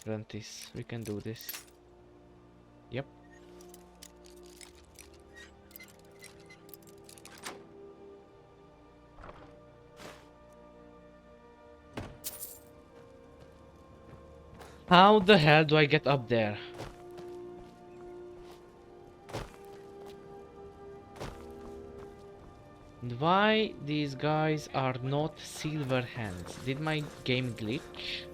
Apprentice, we can do this. Yep. How the hell do I get up there? And why these guys are not silver hands? Did my game glitch?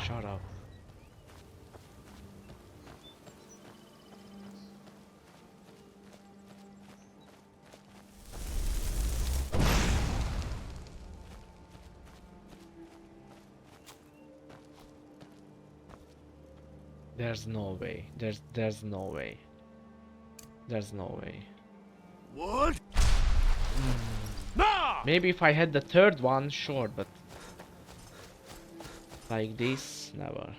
Shut up. There's no way. There's no way. There's no way. What? No! Maybe if I had the third one, sure, but like this, never.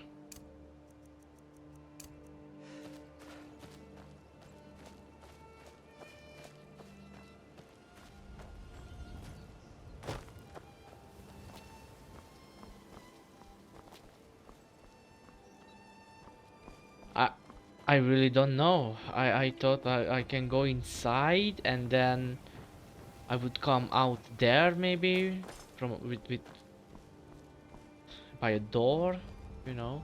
I really don't know. I thought I can go inside and then I would come out there maybe from with by a door, you know.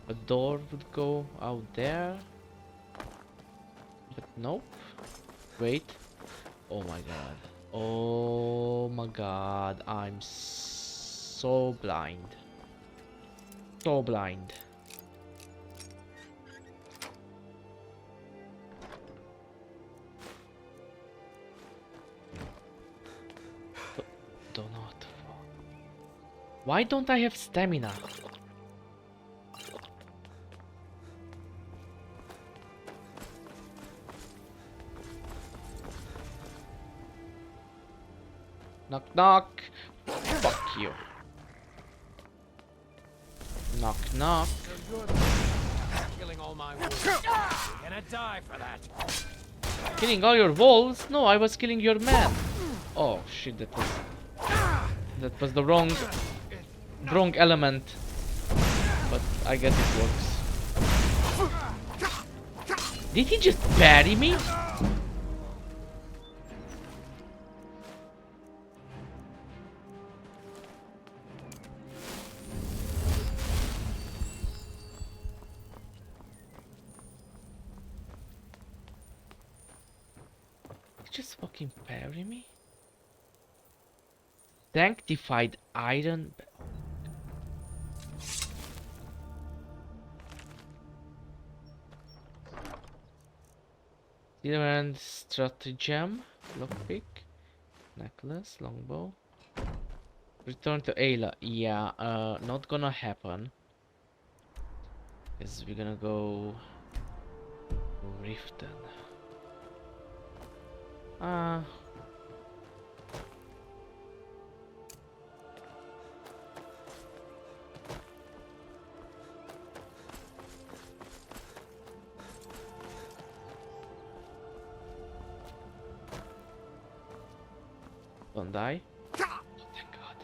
A door would go out there. But nope. Wait. Oh my god. Oh my god. I'm so blind. So blind. Do not fall. Why don't I have stamina? Knock knock. Fuck you. Knock knock. You're good. Killing all my wolves. You're gonna die for that. Killing all your wolves? No, I was killing your man. Oh shit, that was the wrong element. But I guess it works. Did he just bury me? Just fucking parry me? Sanctified iron. Silver and stratagem. Lockpick. Necklace. Longbow. Return to Ayla. Yeah, not gonna happen. Because we're gonna go Riften. Don't die. Oh, thank God.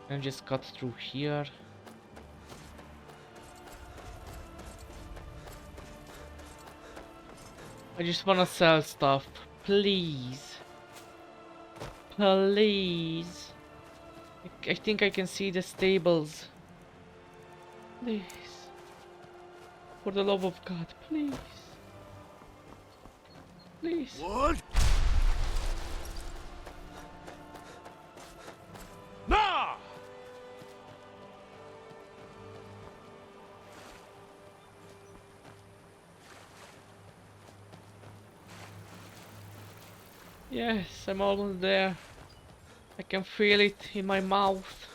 And just cut through here. I just wanna sell stuff, please. Please. I think I can see the stables. Please. For the love of God, please. Please. What? No! Yes, I'm almost there. I can feel it in my mouth.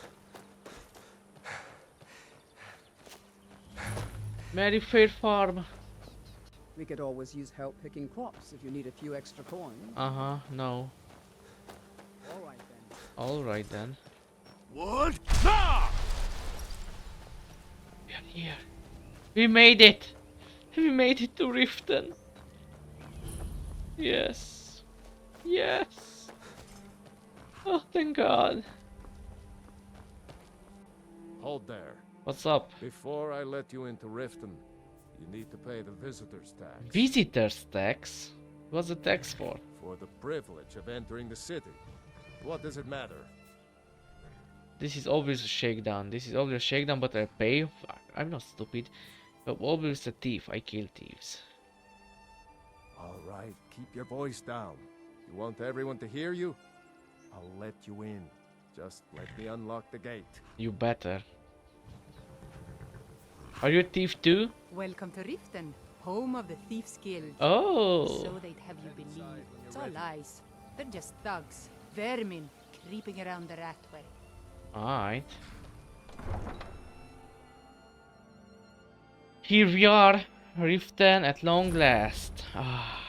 Merry Fair Farm. We could always use help picking crops if you need a few extra coins. No. Alright then. Alright then. What? No! Here. We made it! We made it to Riften! Yes. Yes! Oh, thank God. Hold there. What's up? Before I let you into Riften, you need to pay the visitor's tax. Visitor's tax? What's the tax for? For the privilege of entering the city. What does it matter? This is always a shakedown. This is always a shakedown, but I pay. I'm not stupid. But always a thief. I kill thieves. Alright, keep your voice down. You want everyone to hear you? I'll let you in. Just let me unlock the gate. You better. Are you a thief too? Welcome to Riften, home of the Thieves Guild. Oh. So they'd have you believe. It's all lies. They're just thugs, vermin, creeping around the Ratway. Alright. Here we are, Riften at long last. Ah.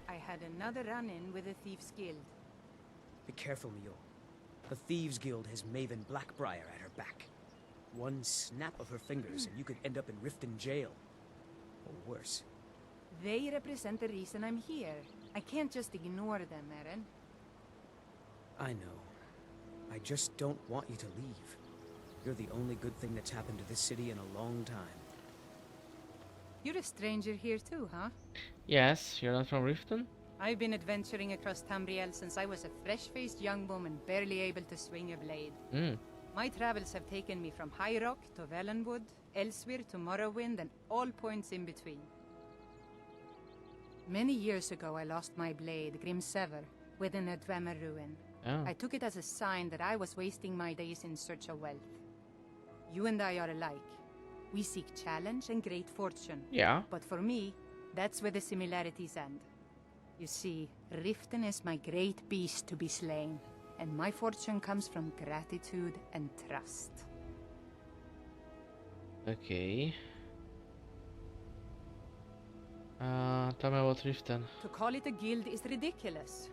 I had another run-in with the Thieves Guild. Be careful, Mio. The Thieves Guild has Maven Blackbriar at her back. One snap of her fingers and you could end up in Riften jail. Or worse. They represent the reason I'm here. I can't just ignore them, Eren. I know. I just don't want you to leave. You're the only good thing that's happened to this city in a long time. You're a stranger here too, huh? Yes, you're not from Riften? I've been adventuring across Tamriel since I was a fresh-faced young woman barely able to swing a blade. My travels have taken me from High Rock to Valenwood, elsewhere to Morrowind, and all points in between. Many years ago, I lost my blade, Grimsever, within a Dwemer ruin. Oh. I took it as a sign that I was wasting my days in search of wealth. You and I are alike. We seek challenge and great fortune. Yeah. But for me, that's where the similarities end. You see, Riften is my great beast to be slain, and my fortune comes from gratitude and trust. Okay. Tell me about Riften. To call it a guild is ridiculous.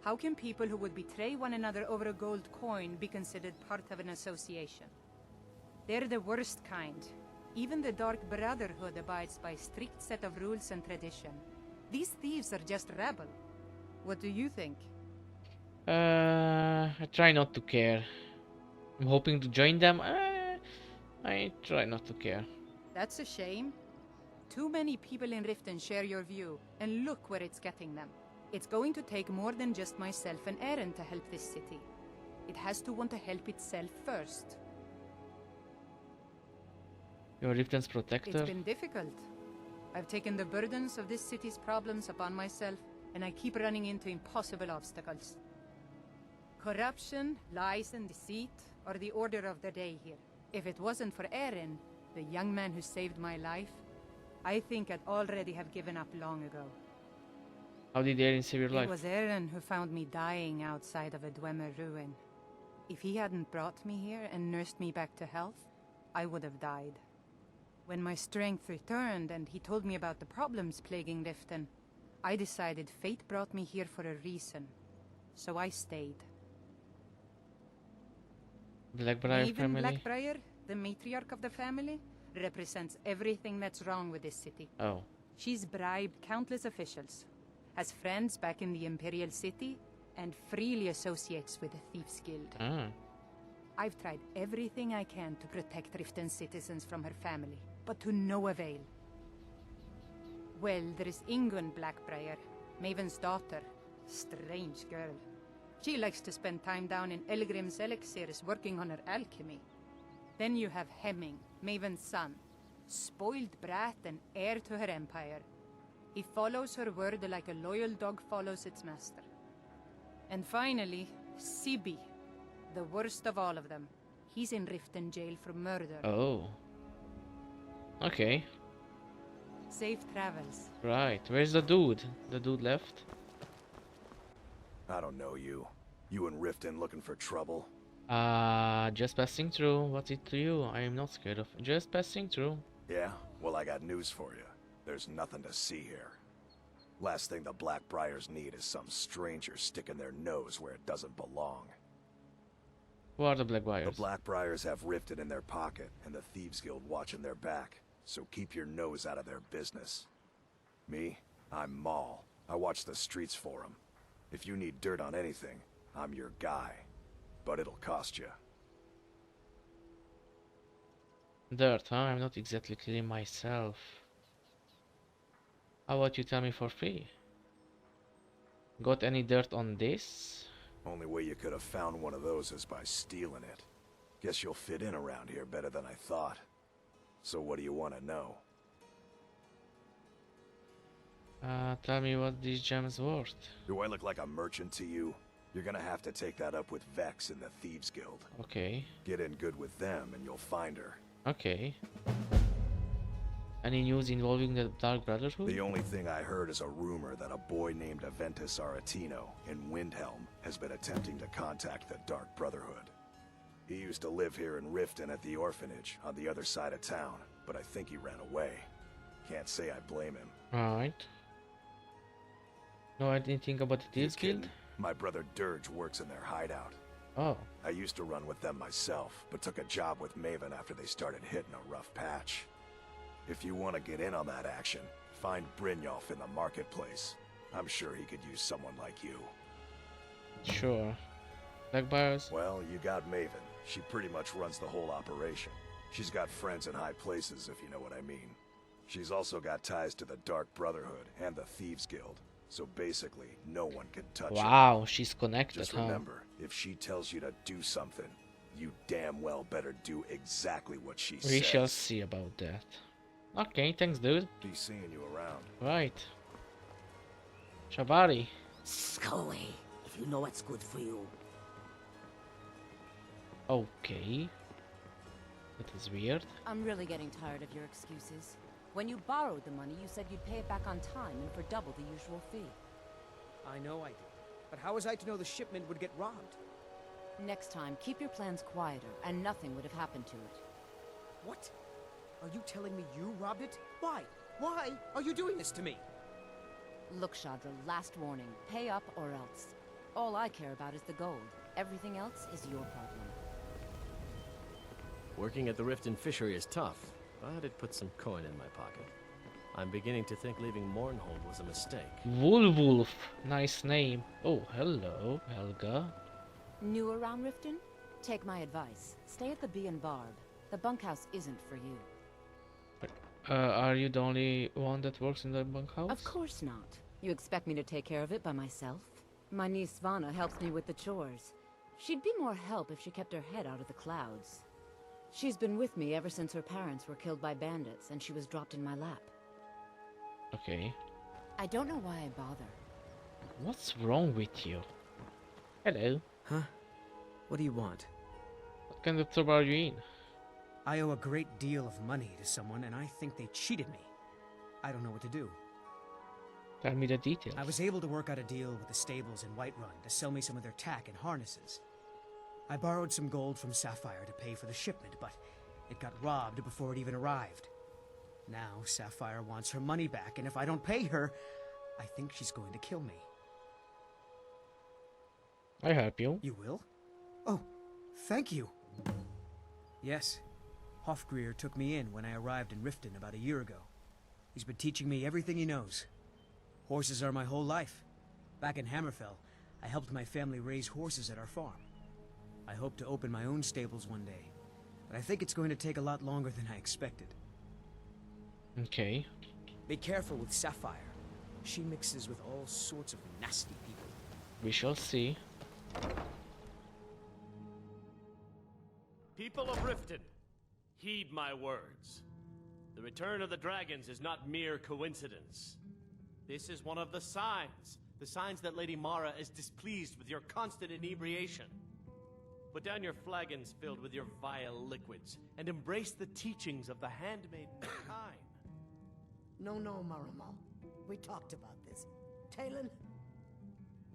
How can people who would betray one another over a gold coin be considered part of an association? They're the worst kind. Even the Dark Brotherhood abides by a strict set of rules and tradition. These thieves are just rabble. What do you think? I try not to care. I'm hoping to join them. I try not to care. That's a shame. Too many people in Riften share your view, and look where it's getting them. It's going to take more than just myself and Eren to help this city. It has to want to help itself first. You're Riften's protector? It's been difficult. I've taken the burdens of this city's problems upon myself, and I keep running into impossible obstacles. Corruption, lies, and deceit are the order of the day here. If it wasn't for Eren, the young man who saved my life, I think I'd already have given up long ago. How did Eren save your It life? was Eren who found me dying outside of a Dwemer ruin. If he hadn't brought me here and nursed me back to health, I would have died. When my strength returned and he told me about the problems plaguing Riften, I decided fate brought me here for a reason. So I stayed. Blackbriar Even family? Blackbriar, the matriarch of the family, represents everything that's wrong with this city. Oh. She's bribed countless officials, has friends back in the Imperial City, and freely associates with the Thieves Guild. I've tried everything I can to protect Riften citizens from her family, but to no avail. Well, there is Ingun Blackbriar, Maven's daughter. Strange girl. She likes to spend time down in Elgrim's elixirs working on her alchemy. Then you have Hemming, Maven's son. Spoiled brat and heir to her empire. He follows her word like a loyal dog follows its master. And finally, Sibi, the worst of all of them. He's in Riften jail for murder. Oh. Okay. Safe travels. Right. Where's the dude? The dude left? I don't know you. You in Riften looking for trouble? Just passing through. What's it to you? I am not scared of. Just passing through. Yeah? Well, I got news for you. There's nothing to see here. Last thing the Blackbriars need is some stranger sticking their nose where it doesn't belong. Who are the The Blackbriars? Blackbriars have Riften in their pocket, and the Thieves Guild watching their back. So keep your nose out of their business. Me? I'm Maul. I watch the streets for them. If you need dirt on anything, I'm your guy. But it'll cost you. Dirt, huh? I'm not exactly killing myself. How about you tell me for free? Got any dirt on this? Only way you could have found one of those is by stealing it. Guess you'll fit in around here better than I thought. So what do you want to know? Tell me what these gems worth. Do I look like a merchant to you? You're gonna have to take that up with Vex in the Thieves Guild. Okay, Get in good with them and you'll find her. okay. Any news involving the Dark Brotherhood? The only thing I heard is a rumor that a boy named Aventus Aretino in Windhelm has been attempting to contact the Dark Brotherhood. He used to live here in Riften at the orphanage on the other side of town, but I think he ran away. Can't say I blame him. Alright. Know anything about the Thieves You Guild? kidding? My brother Dirge works in their hideout. Oh, I used to run with them myself, but took a job with Maven after they started hitting a rough patch. If you want to get in on that action, find Brynjolf in the marketplace. I'm sure he could use someone like you. sure. Blackbriars? Well, you got Maven. She pretty much runs the whole operation. She's got friends in high places, if you know what I mean. She's also got ties to the Dark Brotherhood and the Thieves Guild. So basically, no one can touch her. Wow, she's connected, Just huh? remember, if she tells you to do something, you damn well better do exactly what she says. We shall see about that. Okay, thanks, dude. Be seeing you around. Right. Shabari. Scully, if you know what's good for you. Okay. That is weird. I'm really getting tired of your excuses. When you borrowed the money, you said you'd pay it back on time and for double the usual fee. I know I did. But how was I to know the shipment would get robbed? Next time, keep your plans quieter, and nothing would have happened to it. What? Are you telling me you robbed it? Why? Why are you doing this to me? Look, Shadra, last warning. Pay up or else. All I care about is the gold. Everything else is your problem. Working at the Riften fishery is tough, but it puts some coin in my pocket. I'm beginning to think leaving Mournhold was a mistake. Wolf. Nice name. Oh, hello, Helga. New around Riften? Take my advice. Stay at the Bee and Barb. The bunkhouse isn't for you. Are you the only one that works in the bunkhouse? Of course not. You expect me to take care of it by myself? My niece Svana helps me with the chores. She'd be more help if she kept her head out of the clouds. She's been with me ever since her parents were killed by bandits and she was dropped in my lap. Okay. I don't know why I bother. What's wrong with you? Hello. Huh? What do you want? What kind of trouble are you in? I owe a great deal of money to someone, and I think they cheated me. I don't know what to do. Tell me the details. I was able to work out a deal with the stables in Whiterun to sell me some of their tack and harnesses. I borrowed some gold from Sapphire to pay for the shipment, but it got robbed before it even arrived. Now Sapphire wants her money back, and if I don't pay her, I think she's going to kill me. I help you. You will? Oh, thank you. Yes. Hofgrir took me in when I arrived in Riften about a year ago. He's been teaching me everything he knows. Horses are my whole life. Back in Hammerfell, I helped my family raise horses at our farm. I hope to open my own stables one day, but I think it's going to take a lot longer than I expected. Okay. Be careful with Sapphire. She mixes with all sorts of nasty people. We shall see. People of Riften, heed my words. The return of the dragons is not mere coincidence. This is one of the signs that Lady Mara is displeased with your constant inebriation. Put down your flagons filled with your vile liquids, and embrace the teachings of the handmaiden kind. No, Marama. We talked about this. Talon?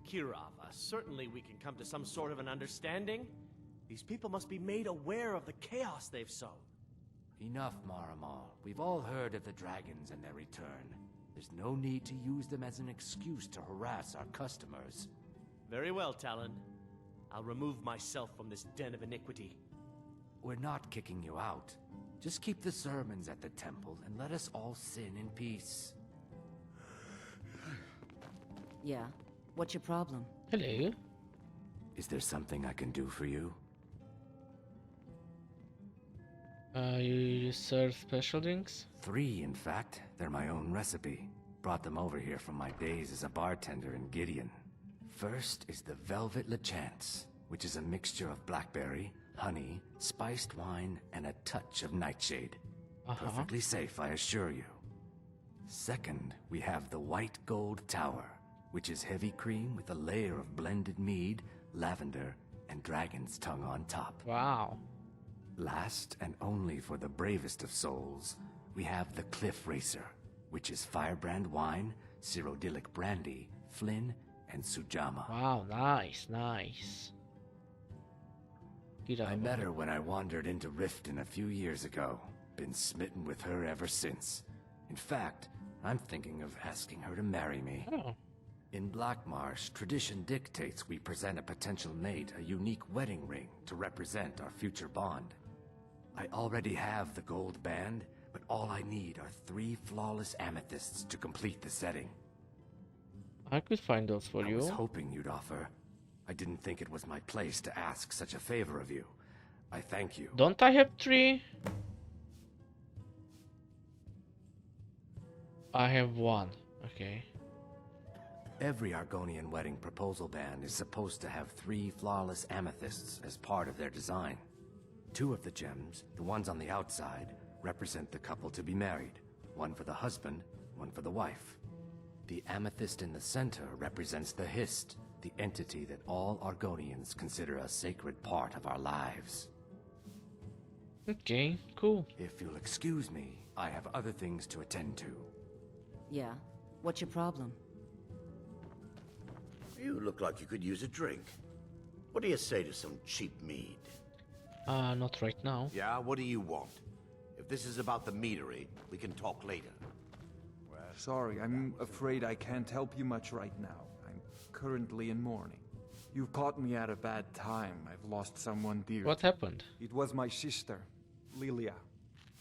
Kirava, certainly we can come to some sort of an understanding. These people must be made aware of the chaos they've sown. Enough, Maramal. We've all heard of the dragons and their return. There's no need to use them as an excuse to harass our customers. Very well, Talon. I'll remove myself from this den of iniquity. We're not kicking you out. Just keep the sermons at the temple and let us all sin in peace. Yeah? What's your problem? Hello. Is there something I can do for you? You serve special drinks? 3, in fact. They're my own recipe. Brought them over here from my days as a bartender in Gideon. First is the Velvet Lechance, which is a mixture of blackberry, honey, spiced wine, and a touch of nightshade. Perfectly safe, I assure you. Second, we have the White Gold Tower, which is heavy cream with a layer of blended mead, lavender, and dragon's tongue on top. Wow. Last, and only for the bravest of souls, we have the Cliff Racer, which is firebrand wine, Cyrodiilic brandy, Flynn, and Sujama. Wow, nice, nice. I met her when I wandered into Riften a few years ago. Been smitten with her ever since. In fact, I'm thinking of asking her to marry me. Oh. In Blackmarsh, tradition dictates we present a potential mate a unique wedding ring to represent our future bond. I already have the gold band, but all I need are 3 flawless amethysts to complete the setting. I could find those for you. I was hoping you'd offer. I didn't think it was my place to ask such a favor of you. I thank you. Don't I have 3? I have 1. Okay. Every Argonian wedding proposal band is supposed to have 3 flawless amethysts as part of their design. 2 of the gems, the ones on the outside, represent the couple to be married. 1 for the husband, 1 for the wife. The amethyst in the center represents the Hist, the entity that all Argonians consider a sacred part of our lives. Okay, cool. If you'll excuse me, I have other things to attend to. Yeah? What's your problem? You look like you could use a drink. What do you say to some cheap mead? Not right now. Yeah, what do you want? If this is about the meadery, we can talk later. Sorry, I'm afraid I can't help you much right now. I'm currently in mourning. You've caught me at a bad time. I've lost someone dear. What happened? It was my sister, Lilia.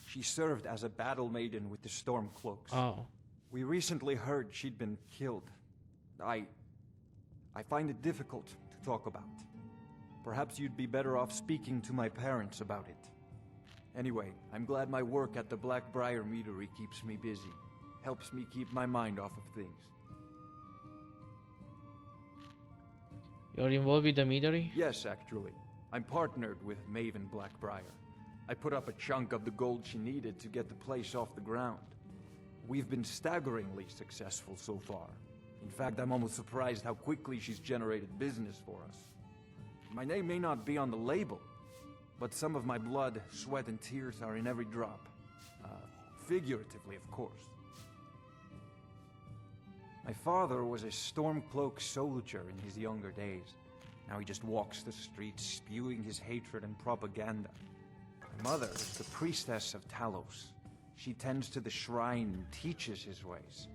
She served as a battle maiden with the Stormcloaks. Oh. We recently heard she'd been killed. I find it difficult to talk about. Perhaps you'd be better off speaking to my parents about it. Anyway, I'm glad my work at the Blackbriar Meadery keeps me busy. Helps me keep my mind off of things. You're involved with the meadery? Yes, actually. I'm partnered with Maven Blackbriar. I put up a chunk of the gold she needed to get the place off the ground. We've been staggeringly successful so far. In fact, I'm almost surprised how quickly she's generated business for us. My name may not be on the label, but some of my blood, sweat, and tears are in every drop. Figuratively, of course. My father was a Stormcloak soldier in his younger days. Now he just walks the streets spewing his hatred and propaganda. My mother is the priestess of Talos. She tends to the shrine and teaches his ways.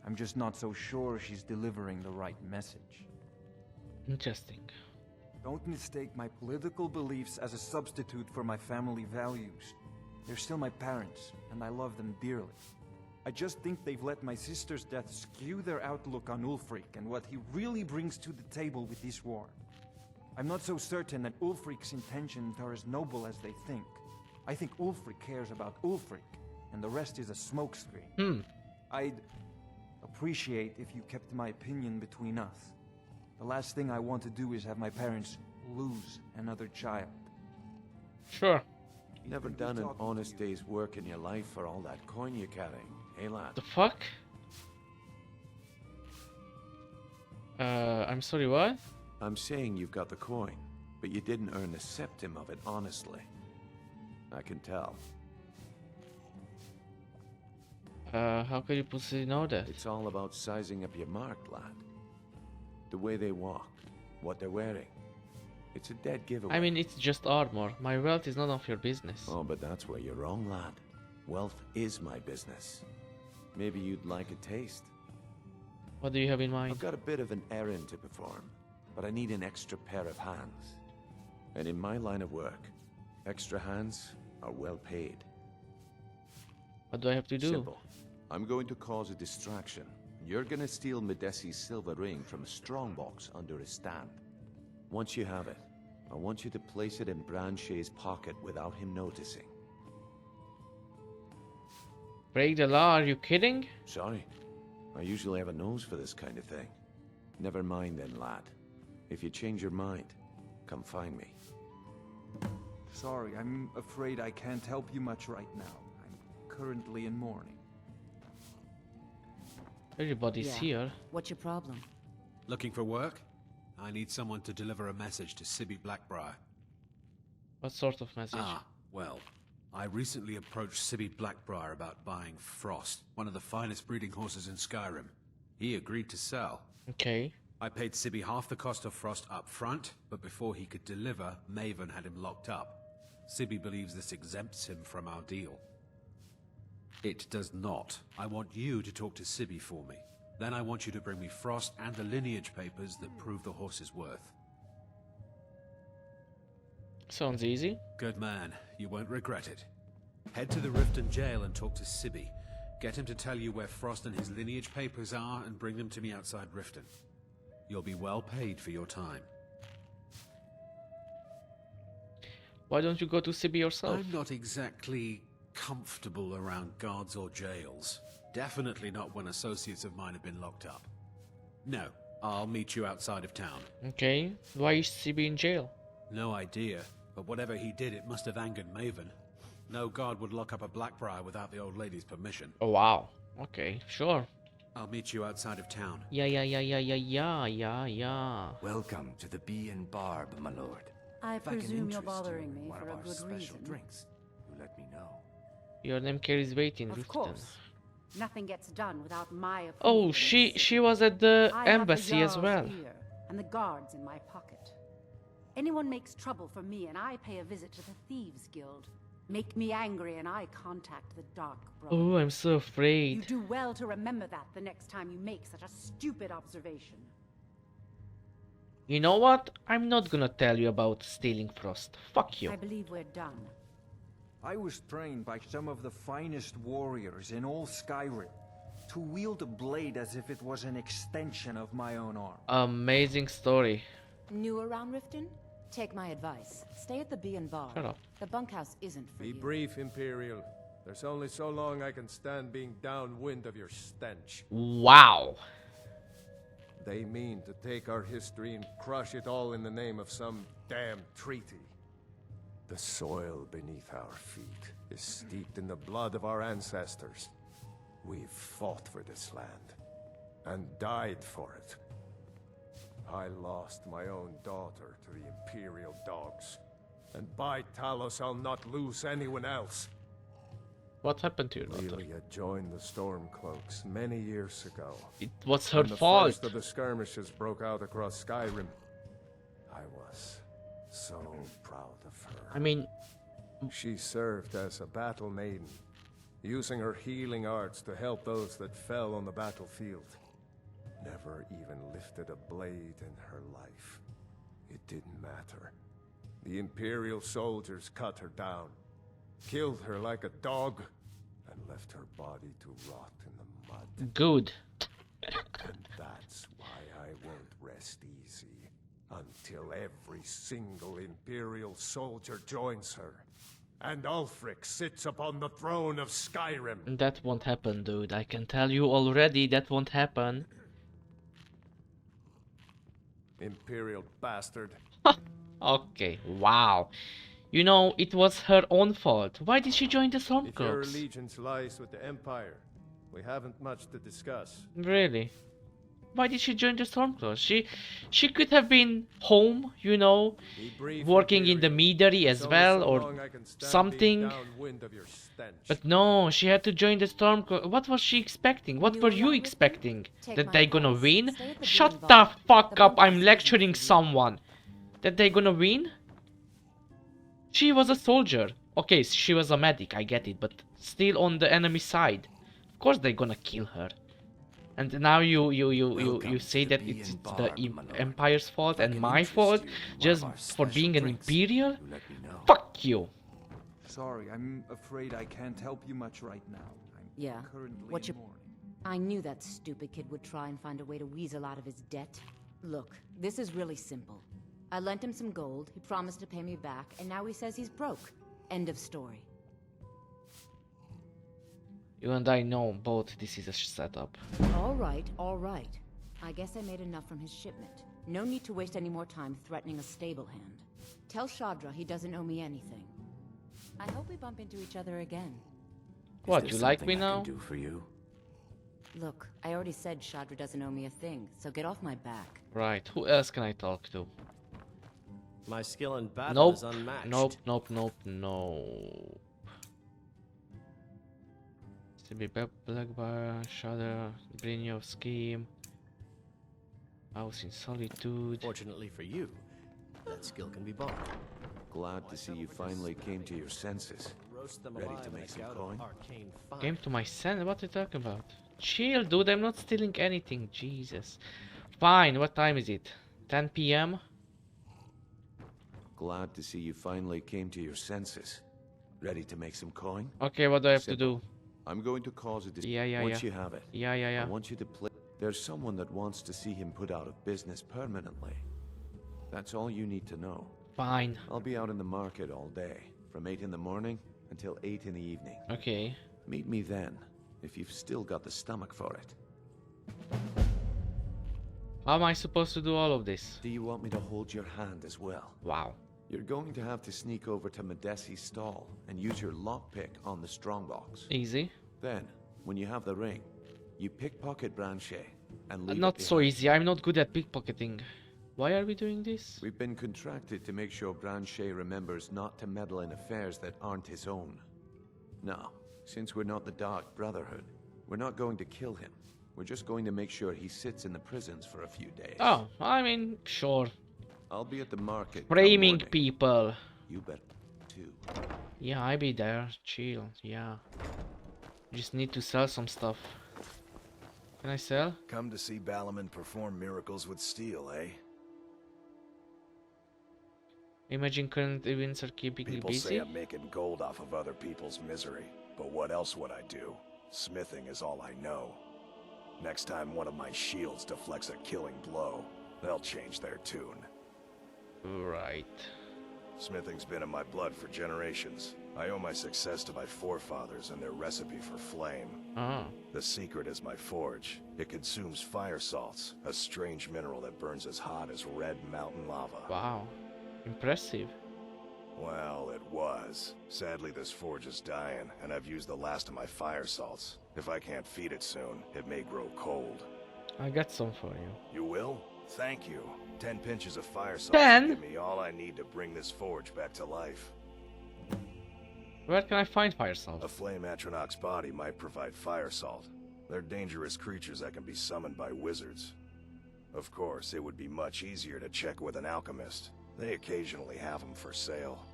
I'm just not so sure she's delivering the right message. Interesting. Don't mistake my political beliefs as a substitute for my family values. They're still my parents, and I love them dearly. I just think they've let my sister's death skew their outlook on Ulfric and what he really brings to the table with this war. I'm not so certain that Ulfric's intentions are as noble as they think. I think Ulfric cares about Ulfric, and the rest is a smokescreen. I'd appreciate if you kept my opinion between us. The last thing I want to do is have my parents lose another child. Sure. Never done an honest day's work in your life for all that coin you're carrying, eh, lad? The fuck? I'm sorry, what? I'm saying you've got the coin, but you didn't earn a septim of it honestly. I can tell. How can you possibly know that? It's all about sizing up your mark, lad. The way they walk, what they're wearing. It's a dead giveaway. I mean, it's just armor. My wealth is none of your business. Oh, but that's where you're wrong, lad. Wealth is my business. Maybe you'd like a taste. What do you have in mind? I've got a bit of an errand to perform. but I need an extra pair of hands. And in my line of work, extra hands are well paid. What do I have to do? Simple. I'm going to cause a distraction. You're gonna steal Medesi's silver ring from a strongbox under his stand. Once you have it, I want you to place it in Branche's pocket without him noticing. Break the law, are you kidding? Sorry. I usually have a nose for this kind of thing. Never mind then, lad. If you change your mind, come find me. Sorry, I'm afraid I can't help you much right now. I'm currently in mourning. Everybody's here. What's your problem? Looking for work? I need someone to deliver a message to Sibby Blackbriar. What sort of message? Well, I recently approached Sibby Blackbriar about buying Frost, one of the finest breeding horses in Skyrim. He agreed to sell. Okay. I paid Sibby half the cost of Frost up front, but before he could deliver, Maven had him locked up. Sibby believes this exempts him from our deal. It does not. I want you to talk to Sibby for me. Then I want you to bring me Frost and the lineage papers that prove the horse's worth. Sounds easy. Good man. You won't regret it. Head to the Riften jail and talk to Sibby. Get him to tell you where Frost and his lineage papers are and bring them to me outside Riften. You'll be well paid for your time. Why don't you go to Sibby yourself? I'm not exactly comfortable around guards or jails. Definitely not when associates of mine have been locked up. No, I'll meet you outside of town. Okay. Why is Sibby in jail? No idea, but whatever he did, it must have angered Maven. No guard would lock up a Blackbriar without the old lady's permission. Oh wow. Okay, sure. I'll meet you outside of town. Yeah. Welcome to the Bee and Barb, my lord. I If I can presume you're interest bothering you in me one for of a our good special reason. drinks, you let me know. Your name carries weight in Of Riften. course. Nothing gets done without my approval. Oh, she was at the I have embassy the as well. Jarl's ear and the guards in my pocket. Anyone makes trouble for me and I pay a visit to the Thieves Guild. Make me angry and I contact the Dark Brotherhood. Oh, I'm so You afraid. do well to remember that the next time you make such a stupid observation. You know what? I'm not gonna tell you about stealing Frost. Fuck you. I believe we're done. I was trained by some of the finest warriors in all Skyrim to wield a blade as if it was an extension of my own arm. Amazing story. New around Riften? Take my advice. Stay at the Bee and Bar. Shut up. The bunkhouse isn't for Be you. brief, Imperial. There's only so long I can stand being downwind of your stench. Wow. They mean to take our history and crush it all in the name of some damn treaty. The soil beneath our feet is steeped in the blood of our ancestors. We've fought for this land and died for it. I lost my own daughter to the Imperial dogs, and by Talos I'll not lose anyone else. What happened to your daughter? Lilia joined the Stormcloaks many years ago. It was her When the fault. first of the skirmishes broke out across Skyrim, I was so proud of her. I mean, She served as a battle maiden, using her healing arts to help those that fell on the battlefield. Never even lifted a blade in her life. It didn't matter. The Imperial soldiers cut her down, killed her like a dog, and left her body to rot in the mud. good. And that's why I won't rest easy until every single Imperial soldier joins her, and Ulfric sits upon the throne of Skyrim. That won't happen, dude. I can tell you already that won't happen. Imperial bastard. Okay, wow. You know, it was her own fault. Why did she join the If your Stormcloaks? allegiance lies with the Empire, we haven't much to discuss. Really? Why did she join the Stormcloaks? She could have been home, you know, Be brief, working in the Imperial. Meadery It's as only well, so or long I can stand being something. downwind of your stench. But no, she had to join the Stormcloaks. What was she expecting? What You were you around with me? expecting? Take That my they gonna advice. win? Stay at the Shut Bee and the Bar. fuck The up, I'm bunkhouse isn't lecturing for you. someone. That they gonna win? She was a soldier. Okay, she was a medic, I get it, but still on the enemy side. Of course they gonna kill her. And now you Welcome say to that be it's the embarked, my lord. Empire's fault If I and can my interest fault you in one just of our for special being an drinks, Imperial? you let me know. Fuck you. Sorry, I'm afraid I can't help you much right now. I'm Yeah? currently What's in your... mourning. I knew that stupid kid would try and find a way to weasel out of his debt. Look, this is really simple. I lent him some gold, he promised to pay me back, and now he says he's broke. End of story. You and I know both this is a setup. All right. I guess I made enough from his shipment. No need to waste any more time threatening a stable hand. Tell Shadra he doesn't owe me anything. I hope we bump into each other again. What, Is you there like me something I now? can do for you? Look, I already said Shadra doesn't owe me a thing, so get off my back. Right, who else can I talk to? My skill in battle Nope, is unmatched. nope. CB Blackbar, Shudder, Brynjolf Scheme, House in Solitude. Fortunately for you, that skill can be bought. Glad to see you finally came to your senses. Roast them Ready alive to and make some scout coin? arcane fire. Came to my sense, what are you talking about? Chill, dude, I'm not stealing anything, Jesus. Fine, what time is it? 10 p.m.? Glad to see you finally came to your senses. Ready to make some coin? Okay, what do I have to Simple. do? I'm going to cause a Yeah. Once you have it, Yeah. I want you to play. There's someone that wants to see him put out of business permanently. That's all you need to know. Fine. I'll be out in the market all day, from 8 in the morning until 8 in the evening. Okay. Meet me then, if you've still got the stomach for it. How am I supposed to do all of this? Do you want me to hold your hand as well? Wow. You're going to have to sneak over to Medesi's stall and use your lockpick on the strongbox. Easy. Then, when you have the ring, you pickpocket Branchet and leave Not it so behind. easy, I'm not good at pickpocketing. Why are we doing this? We've been contracted to make sure Branchet remembers not to meddle in affairs that aren't his own. Now, since we're not the Dark Brotherhood, we're not going to kill him. We're just going to make sure he sits in the prisons for a few days. Oh, I mean, sure. I'll be at the market. come Framing morning. people. You bet too. Yeah, I be there. Chill, yeah. Just need to sell some stuff. Can I sell? Come to see Balaman perform miracles with steel, eh? Imagine current events are keeping me People say busy. I'm making gold off of other people's misery, but what else would I do? Smithing is all I know. Next time one of my shields deflects a killing blow, they'll change their tune. Right. Smithing's been in my blood for generations. I owe my success to my forefathers and their recipe for flame. Ah. The secret is my forge. It consumes fire salts, a strange mineral that burns as hot as red mountain lava. Wow. Impressive. Well, it was. Sadly, this forge is dying, and I've used the last of my fire salts. If I can't feed it soon, it may grow cold. I got some for you. You will? Thank you. 10 pinches of fire salt 10? should give me all I need to bring this forge back to life. Where can I find fire salt? A flame Atronach's body might provide fire salt. They're dangerous creatures that can be summoned by wizards. Of course, it would be much easier to check with an alchemist. They occasionally have them for sale.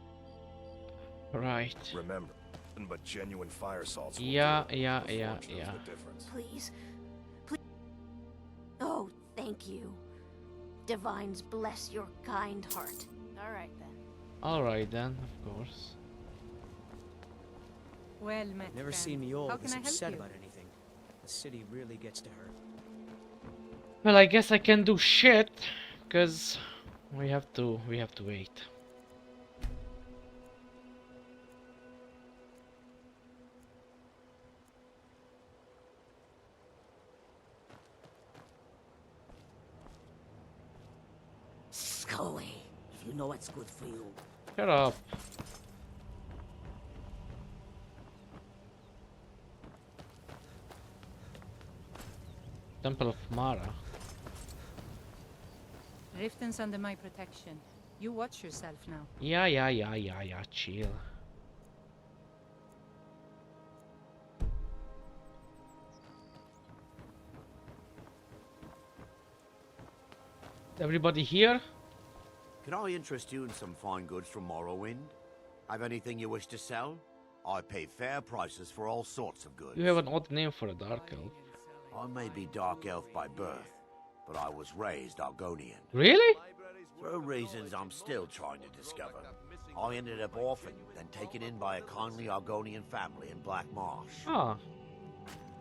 Right. Remember, nothing but genuine fire salts will Yeah. do. The forge knows the difference. Please. Oh, thank you. Divines bless your kind heart. All right then. Alright then, of course. Well met, Never friend. seen me all How this can I help upset you? about anything. The city really gets to her. Well, I guess I can do shit, cause we have to wait. Scully, if you know what's good for you. Shut up. Temple of Mara. Riften's under my protection. You watch yourself now. Yeah, chill. Everybody here? Can I interest you in some fine goods from Morrowind? Have anything you wish to sell? I pay fair prices for all sorts of goods. You have an odd name for a dark elf. I may be Dark Elf by birth, but I was raised Argonian. Really? For reasons I'm still trying to discover. I ended up orphaned, then taken in by a kindly Argonian family in Black Marsh. Ah.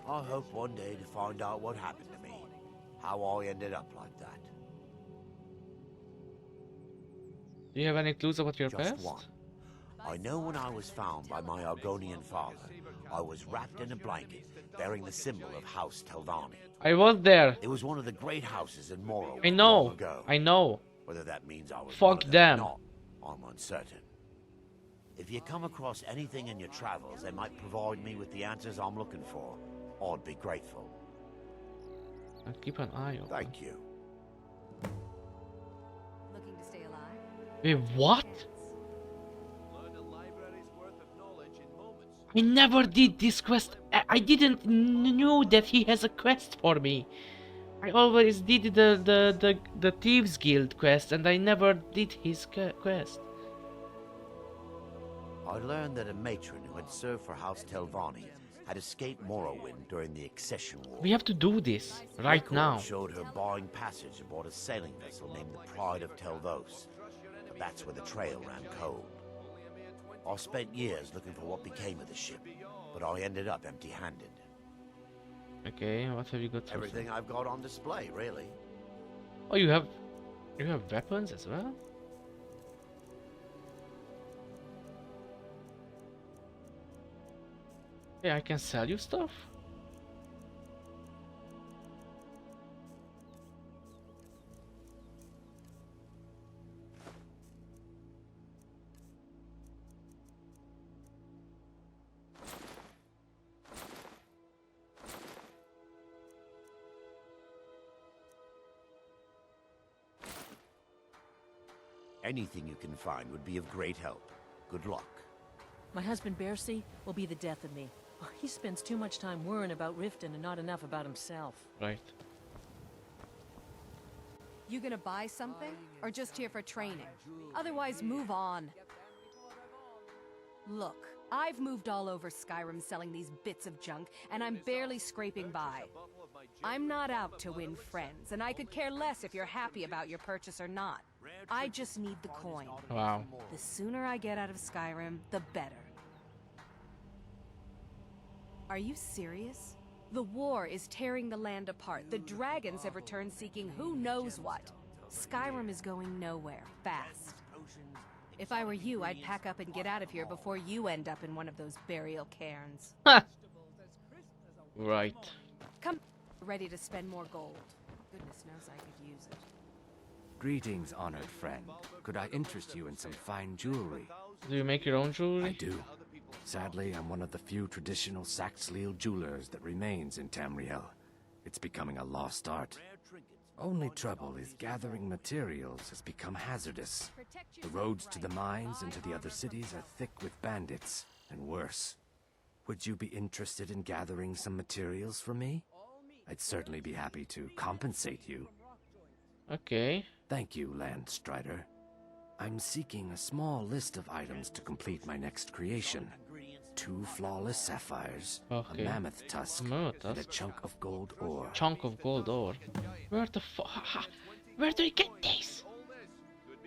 I hope one day to find out what happened to me. How I ended up like that. Do you have any clues about your Just past? one. I know when I was found by my Argonian father, I was wrapped in a blanket, bearing the symbol of House Telvanni. I was there. It was one of the great houses in Morrowind I know. long ago. I know. Whether that means I was Fuck one of them. or not, I'm uncertain. If you come across anything in your travels that might provide me with the answers I'm looking for, I'd be grateful. I'll keep an eye open. Thank you. Looking to stay alive? Wait, what? I never did this quest. I didn't knew that he has a quest for me. I always did the Thieves Guild quest, and I never did his quest. I learned that a matron who had served for House Telvanni had escaped Morrowind during the Accession War. We have to do this right Records now. showed her buying passage aboard a sailing vessel named the Pride of Telvos, but that's where the trail ran cold. I spent years looking for what became of the ship, but I ended up empty-handed. Okay, what have you got? Everything I've got on display, really. Oh, you have weapons as well? Yeah, I can sell you stuff. Anything you can find would be of great help. Good luck. My husband Bercy will be the death of me. He spends too much time worrying about Riften and not enough about himself. Right. You gonna buy something? Or just here for training? Otherwise, move on. Look, I've moved all over Skyrim selling these bits of junk, and I'm barely scraping by. I'm not out to win friends, and I could care less if you're happy about your purchase or not. I just need the coin. Wow. The sooner I get out of Skyrim, the better. Are you serious? The war is tearing the land apart. The dragons have returned seeking who knows what. Skyrim is going nowhere, fast. If I were you, I'd pack up and get out of here before you end up in one of those burial cairns. Right. Come, ready to spend more gold. Goodness knows I could use it. Greetings, honored friend. Could I interest you in some fine jewelry? Do you make your own jewelry? I do. Sadly, I'm one of the few traditional Saxhleel jewelers that remains in Tamriel. It's becoming a lost art. Only trouble is gathering materials has become hazardous. The roads to the mines and to the other cities are thick with bandits, and worse. Would you be interested in gathering some materials for me? I'd certainly be happy to compensate you. Okay. Thank you, Landstrider. I'm seeking a small list of items to complete my next creation. 2 flawless sapphires, Okay. a mammoth tusk, and a chunk of gold ore. Chunk of gold ore. Where the where do you get this?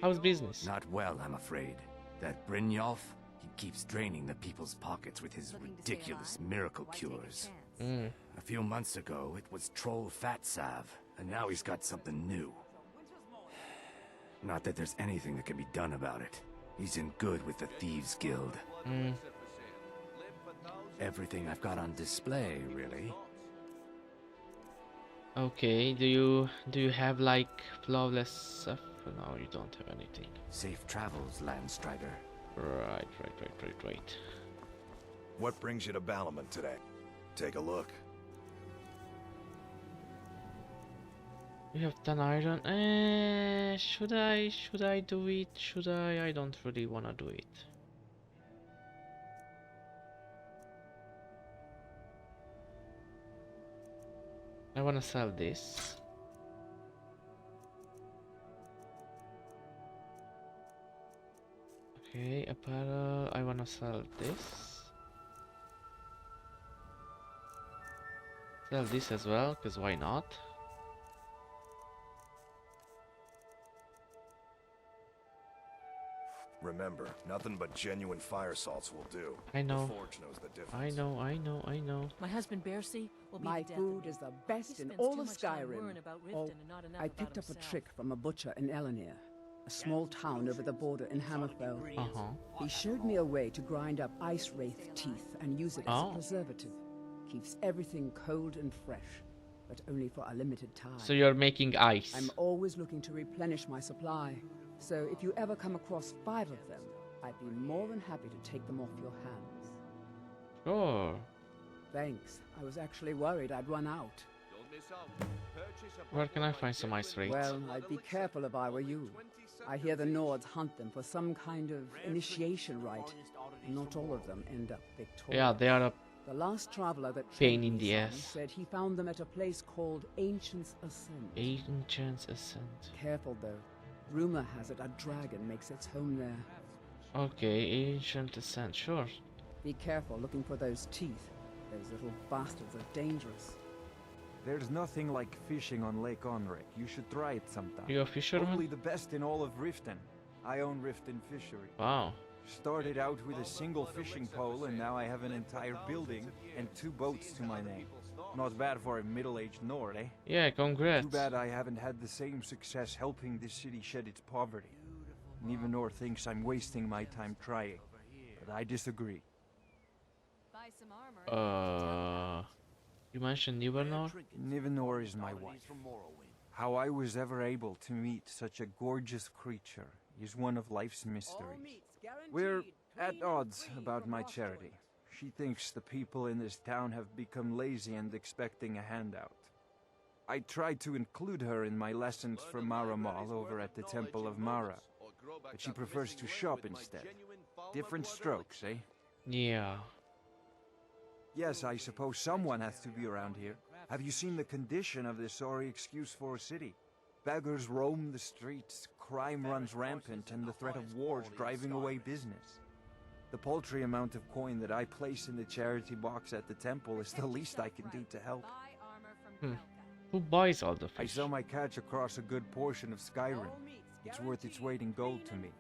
How's business? Not well, I'm afraid. That Brynjolf, he keeps draining the people's pockets with his ridiculous miracle cures. A few months ago, it was Troll Fat Salve, and now he's got something new. Not that there's anything that can be done about it. He's in good with the Thieves Guild. Everything I've got on display, really. Okay, do you have like flawless stuff? No, you don't have anything. Safe travels, Landstrider. Right. What brings you to Balamant today? Take a look. You have 10 iron. Should I do it? Should I? I don't really wanna do it. I wanna sell this. Okay, apparel. I wanna sell this. Sell this as well, because why not? Remember, nothing but genuine fire salts will do. I know. The Forge knows the difference. I know. My husband Bercy will be My the death food of me. is the He best in spends all too of much time Skyrim. worrying about Riften Oh, and not enough I about picked up a himself. trick from a butcher in Elenir, a small town over the border in Hammerfell. He showed me a way to grind up ice wraith teeth and use it as a preservative. Keeps everything cold and fresh, but only for a limited time. So you're making ice. I'm always looking to replenish my supply, so if you ever come across 5 of them, I'd be more than happy to take them off your hands. Sure. Thanks. I was actually worried I'd run out. Where can I find some ice wraiths? Well, I'd be careful if I were you. I hear the Nords hunt them for some kind of initiation rite, and not all of them end up victorious. Yeah, they are a The last traveler that pain trained in me the some ass. said he found them at a place called Ancient's Ascent. Ancient's Ascent. Careful though. Rumor has it a dragon makes its home there. Okay, Ancient Ascent, sure. Be careful looking for those teeth. Those little bastards are dangerous. There's nothing like fishing on Lake Onrek. You should try it sometime. You a fisherman? Probably the best in all of Riften. I own Riften Fishery. Wow. Started out with a single fishing pole, and now I have an entire building and 2 boats to my name. Not bad for a middle-aged Nord, eh? Yeah, congrats. Too bad I haven't had the same success helping this city shed its poverty. Nivenor thinks I'm wasting my time trying, but I disagree. You mentioned Nivenor? Nivenor is my wife. How I was ever able to meet such a gorgeous creature is one of life's mysteries. We're at odds about my charity. She thinks the people in this town have become lazy and expecting a handout. I tried to include her in my lessons for Mara Mall over at the Temple of Mara, but she prefers to shop instead. Different strokes, eh? Yeah. Yes, I suppose someone has to be around here. Have you seen the condition of this sorry excuse for a city? Beggars roam the streets, crime runs rampant, and the threat of wars driving away business. The paltry amount of coin that I place in the charity box at the temple is the least I can do to help. Who buys all the I fish? sell my catch across a good portion of Skyrim. It's worth its weight in gold to me.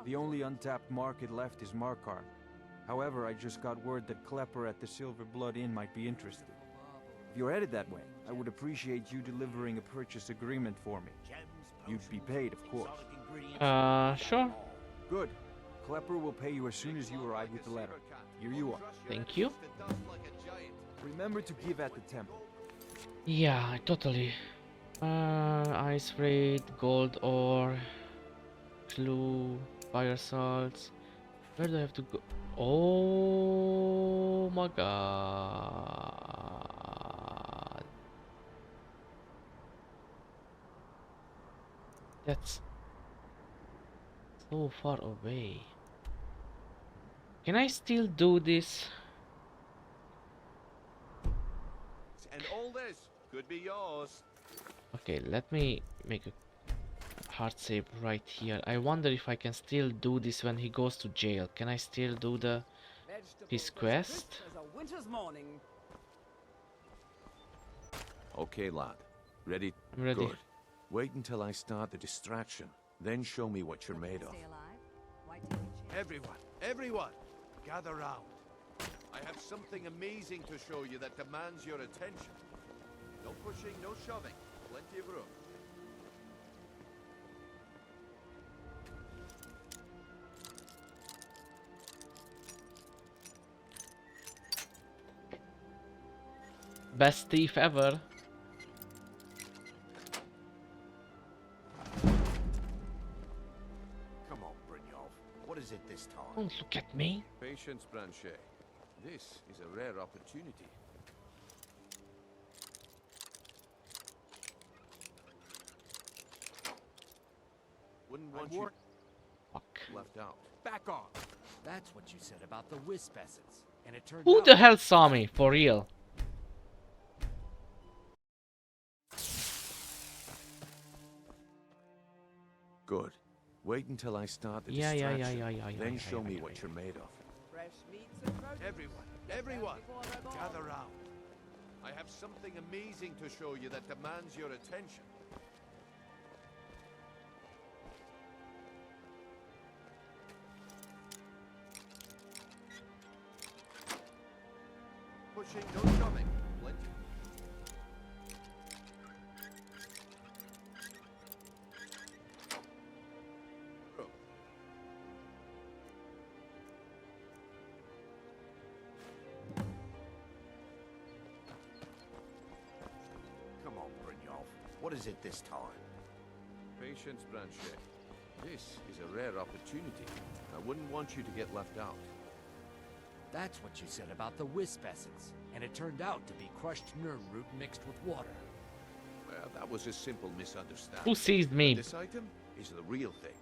The only untapped market left is Markarth. However, I just got word that Klepper at the Silver Blood Inn might be interested. If you're headed that way, I would appreciate you delivering a purchase agreement for me. You'd be paid, of course. Sure. Good. Klepper will pay you as soon as you arrive with the letter. Here you are. Thank you. Remember to give at the temple. Yeah, totally. Ice raid, gold ore, clue, fire salts. Where do I have to go? Oh my god. That's so far away. Can I still do this? And all this could be yours. Okay, let me make a hard save right here. I wonder if I can still do this when he goes to jail. Can I still do his quest? Okay, lad. Ready? I'm ready. Good. Wait until I start the distraction. Then show me what you're made of. Everyone, gather round. I have something amazing to show you that demands your attention. No pushing, no shoving. Plenty of room. Best thief ever. Come on, Brynjolf. What is it this time? Don't look at me. Patience, Branche. This is a rare opportunity. Wouldn't want you left out. Back off. That's what you said about the wisp essence. And it turned Who out the hell saw me? For real? Good. Wait until I start the Yeah, distraction. yeah, Then yeah, show me yeah, what yeah. you're made of. Everyone, gather round. I have something amazing to show you that demands your attention. Pushing, no shoving. Plenty. Come on, Brynjolf. What is it this time? Patience, Branche. This is a rare opportunity. I wouldn't want you to get left out. That's what you said about the wisp essence, and it turned out to be crushed nerve root mixed with water. Well, that was a simple misunderstanding. Who seized me? But this item is the real thing.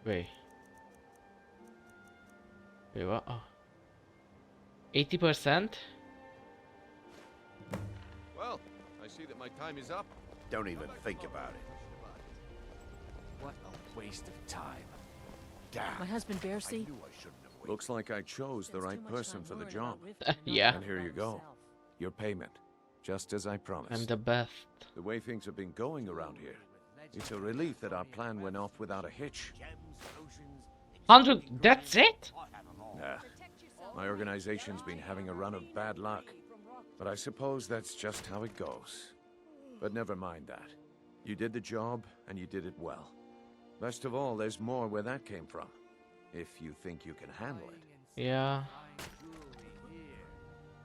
Wait. Wait, what? Oh. 80%? Well, I see that my time is up. Don't even think about it. What a waste of time. My husband Bercy. Looks like I chose the right person for the job. Yeah. And here you go. Your payment. Just as I promised. I'm the best. The way things have been going around here, it's a relief that our plan went off without a hitch. 100, that's it? Nah. My organization's been having a run of bad luck. But I suppose that's just how it goes. But never mind that. You did the job, and you did it well. Best of all, there's more where that came from. If you think you can handle it. Yeah.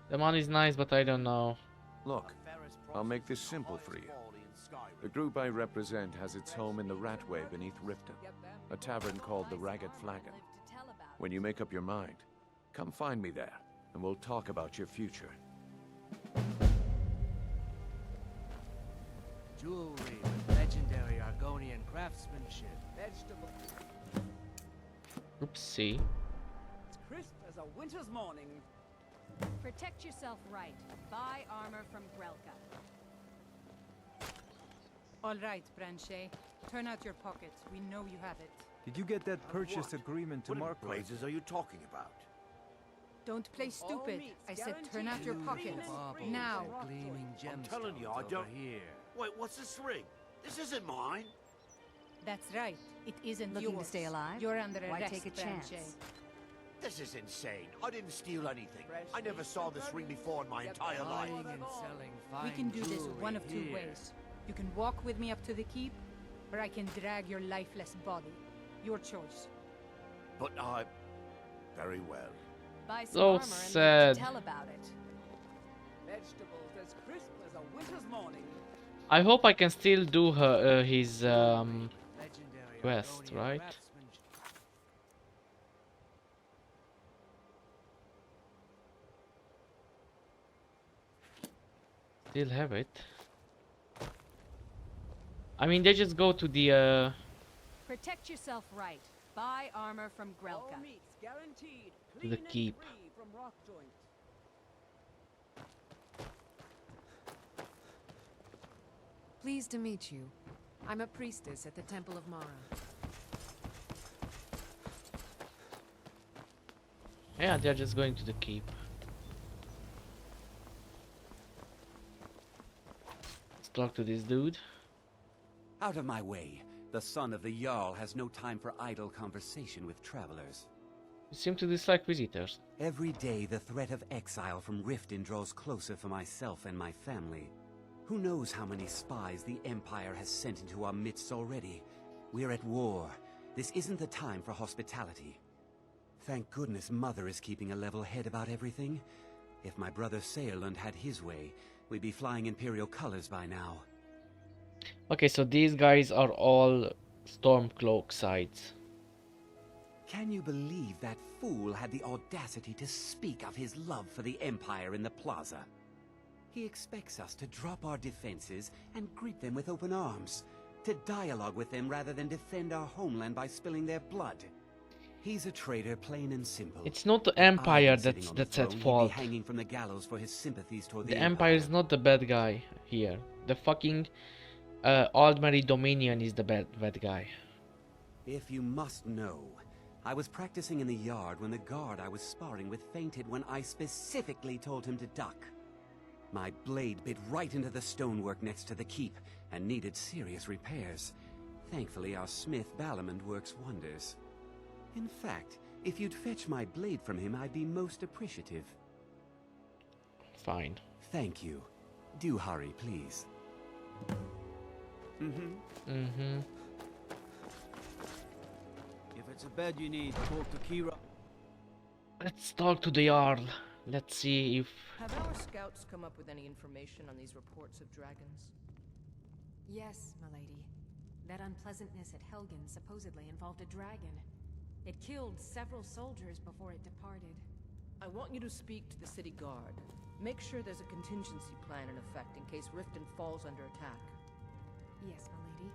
The money's nice, but I don't know. Look, I'll make this simple for you. The group I represent has its home in the Ratway beneath Riften, a tavern called the Ragged Flagon. When you make up your mind, come find me there, and we'll talk about your future. Jewelry with legendary Argonian craftsmanship. Vegetables. Oopsie. It's crisp as a winter's morning. Protect yourself right. Buy armor from Grelka. All right, Branche. Turn out your pockets. We know you have it. Did you get that purchase agreement to What in Mark? blazes are you talking about? Don't play stupid. I said turn out your pockets. Now. I'm telling you, I don't... Wait, what's this ring? This isn't mine. That's right. It isn't Looking yours. to stay alive? You're under Why arrest, take a chance? Branche. This is insane. I didn't steal anything. I never saw this ring before in my entire life. We can do this one of two ways. You can walk with me up to the keep, or I can drag your lifeless body. Your choice. But I... Very well. Buy some So armor and sad. tell about it. Vegetables as crisp as a winter's morning. I hope I can still do her his quest, right? Still have it. I mean, they just go to the Protect yourself right. Buy armor from Grelka. All meats guaranteed. To the Clean and keep. free from rock joint. Pleased to meet you. I'm a priestess at the Temple of Mara. yeah, they're just going to the keep. Let's talk to this dude. Out of my way. The son of the Jarl has no time for idle conversation with travelers. You seem to dislike visitors. Every day the threat of exile from Riften draws closer for myself and my family. Who knows how many spies the Empire has sent into our midst already? We're at war. This isn't the time for hospitality. Thank goodness Mother is keeping a level head about everything. If my brother Saerlund had his way, we'd be flying Imperial colors by now. Okay, so these guys are all Stormcloak sides. Can you believe that fool had the audacity to speak of his love for the Empire in the plaza? He expects us to drop our defenses and greet them with open arms, to dialogue with them rather than defend our homeland by spilling their blood. He's a traitor, plain and simple. It's not the Empire that's at fault. Hanging from the gallows for his sympathies toward The Empire is not the bad guy here. The fucking Aldmeri Dominion is the bad guy. If you must know, I was practicing in the yard when the guard I was sparring with fainted when I specifically told him to duck. My blade bit right into the stonework next to the keep and needed serious repairs. Thankfully, our smith Balamond works wonders. In fact, if you'd fetch my blade from him, I'd be most appreciative. Fine. Thank you. Do hurry, please. If it's a bed you need, talk to Kira. Let's talk to the Jarl. Let's see if... Have our scouts come up with any information on these reports of dragons? Yes, milady. That unpleasantness at Helgen supposedly involved a dragon. It killed several soldiers before it departed. I want you to speak to the city guard. Make sure there's a contingency plan in effect in case Riften falls under attack. Yes, milady.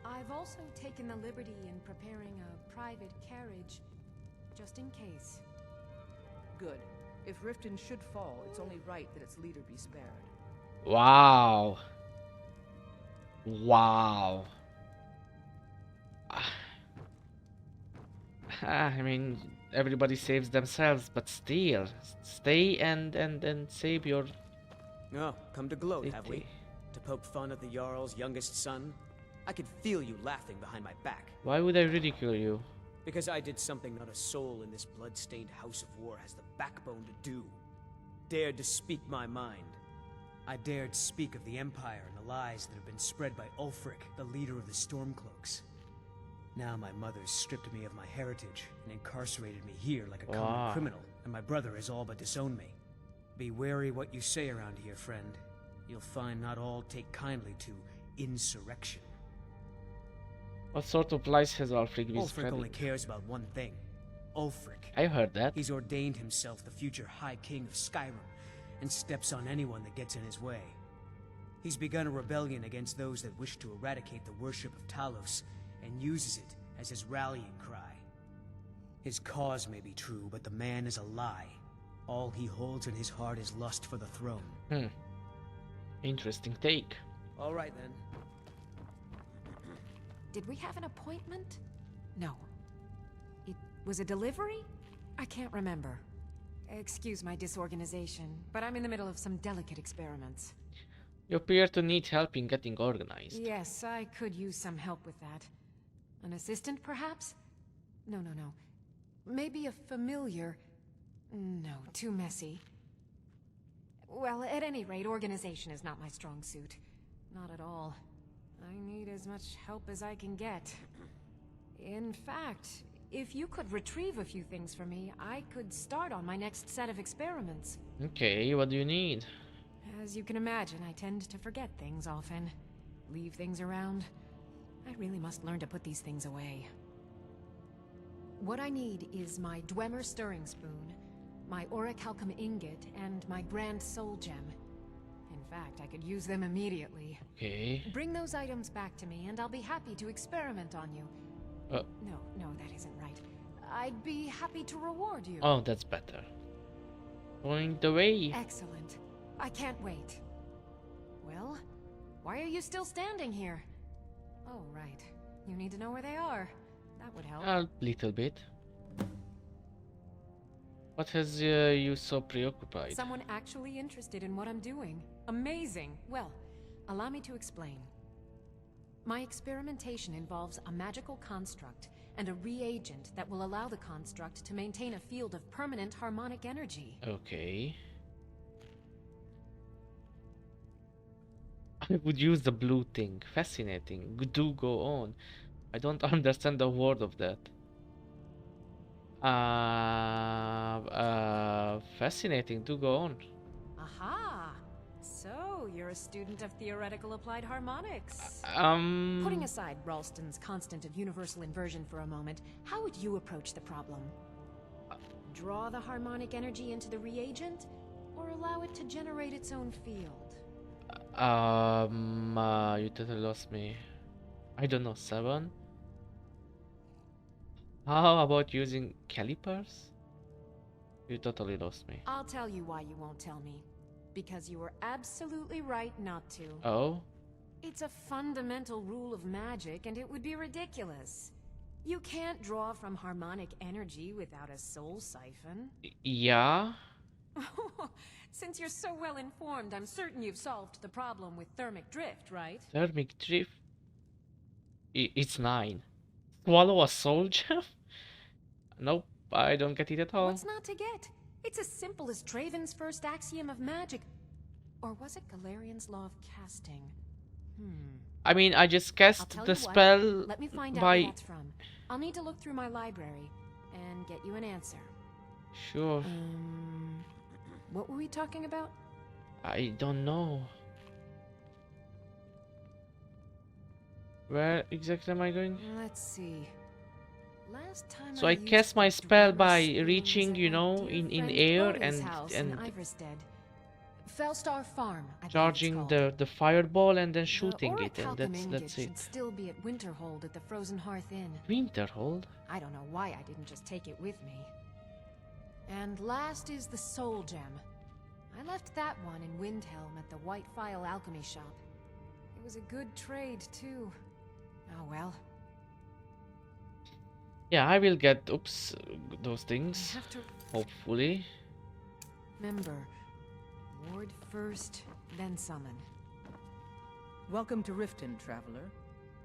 I've also taken the liberty in preparing a private carriage, just in case. Good. If Riften should fall, it's only right that its leader be spared. Wow. Wow. I mean, everybody saves themselves, but still, stay and save your... Oh, come to gloat, have we? city. To poke fun at the Jarl's youngest son? I could feel you laughing behind my back. Why would I ridicule you? Because I did something not a soul in this blood-stained house of war has the backbone to do. Dared to speak my mind. I dared speak of the Empire and the lies that have been spread by Ulfric, the leader of the Stormcloaks. Now my mother's stripped me of my heritage and incarcerated me here like a common criminal, and my brother has all but disowned me. Be wary what you say around here, friend. You'll find not all take kindly to insurrection. What sort of lies has Ulfric been Ulfric spreading? only cares about one thing. Ulfric. I heard that. He's ordained himself the future High King of Skyrim, and steps on anyone that gets in his way. He's begun a rebellion against those that wish to eradicate the worship of Talos, and uses it as his rallying cry. His cause may be true, but the man is a lie. All he holds in his heart is lust for the throne. Interesting take. All right, then. Did we have an appointment? No. It was a delivery? I can't remember. Excuse my disorganization, but I'm in the middle of some delicate experiments. You appear to need help in getting organized. Yes, I could use some help with that. An assistant, perhaps? No. Maybe a familiar. No, too messy. Well, at any rate, organization is not my strong suit. Not at all. I need as much help as I can get. In fact, if you could retrieve a few things for me, I could start on my next set of experiments. Okay, what do you need? As you can imagine, I tend to forget things often. Leave things around. I really must learn to put these things away. What I need is my Dwemer stirring spoon, my orichalcum ingot, and my grand soul gem. In fact, I could use them immediately. Okay. Bring those items back to me, and I'll be happy to experiment on you. No, that isn't right. I'd be happy to reward you. Oh, that's better. Going the way. Excellent. I can't wait. Well, why are you still standing here? Oh, right. You need to know where they are. That would help. A little bit. What has you so preoccupied? Someone actually interested in what I'm doing. Amazing. Well, allow me to explain. My experimentation involves a magical construct and a reagent that will allow the construct to maintain a field of permanent harmonic energy. Okay. I would use the blue thing. Fascinating. Do go on. I don't understand the word of that. Fascinating. Do go on. Aha! So, you're a student of theoretical applied harmonics. Putting aside Ralston's constant of universal inversion for a moment, how would you approach the problem? Draw the harmonic energy into the reagent, or allow it to generate its own field? You totally lost me. I don't know, 7? How about using calipers? You totally lost me. I'll tell you why you won't tell me. Because you were absolutely right not to. Oh? It's a fundamental rule of magic, and it would be ridiculous. You can't draw from harmonic energy without a soul siphon. Yeah. Since you're so well informed, I'm certain you've solved the problem with thermic drift, right? Thermic drift. It's 9. Swallow a soul gem? Nope, I don't get it at all. What's not to get? It's as simple as Traven's first axiom of magic. Or was it Galarian's law of casting? I mean, I just cast the spell Let me find out by... where that's from. I'll need to look through my library and get you an answer. Sure. What were we talking about? I don't know. Where exactly am I going? Let's see. Last time So I cast my spell by reaching, you know, in air and Fellstar Farm, charging the fireball and then shooting it, and that's it. Should still be at Winterhold at the Frozen Hearth Inn. Winterhold? I don't know why I didn't just take it with me. And last is the Soul Gem. I left that one in Windhelm at the White Phial Alchemy Shop. It was a good trade, too. Oh well. Yeah, I will get, those things. Hopefully. Remember, ward first, then summon. Welcome to Riften, traveler.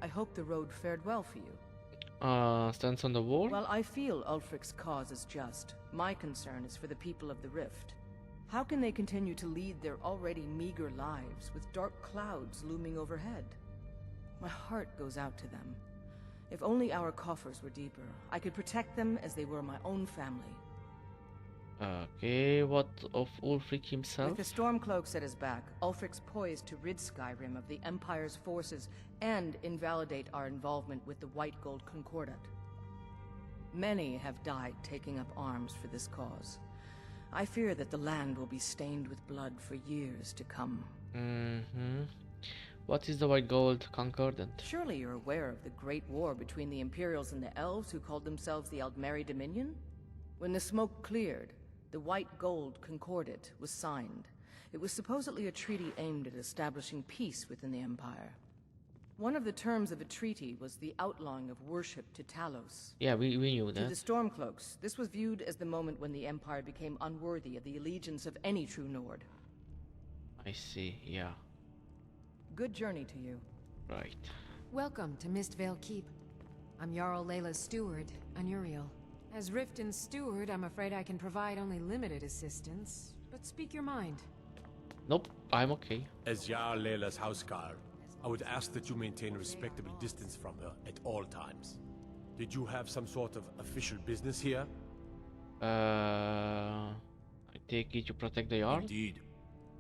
I hope the road fared well for you. Stands on the wall? Well, I feel Ulfric's cause is just. My concern is for the people of the Rift. How can they continue to lead their already meager lives with dark clouds looming overhead? My heart goes out to them. If only our coffers were deeper, I could protect them as they were my own family. Okay, what of Ulfric himself? With the Stormcloaks at his back, Ulfric's poised to rid Skyrim of the Empire's forces and invalidate our involvement with the White Gold Concordat. Many have died taking up arms for this cause. I fear that the land will be stained with blood for years to come. What is the White Gold Concordant? Surely you're aware of the Great War between the Imperials and the Elves who called themselves the Aldmeri Dominion? When the smoke cleared, the White Gold Concordat was signed. It was supposedly a treaty aimed at establishing peace within the Empire. One of the terms of a treaty was the outlawing of worship to Talos. Yeah, we knew that. To the Stormcloaks, this was viewed as the moment when the Empire became unworthy of the allegiance of any true Nord. I see, yeah. Good journey to you. Right. Welcome to Mistvale Keep. I'm Jarl Layla's steward, Anuriel. As Riften's steward, I'm afraid I can provide only limited assistance, but speak your mind. Nope, I'm okay. As Jarl Layla's houseguard, I would ask that you maintain a respectable distance from her at all times. Did you have some sort of official business here? I take it you protect the Jarl? Indeed.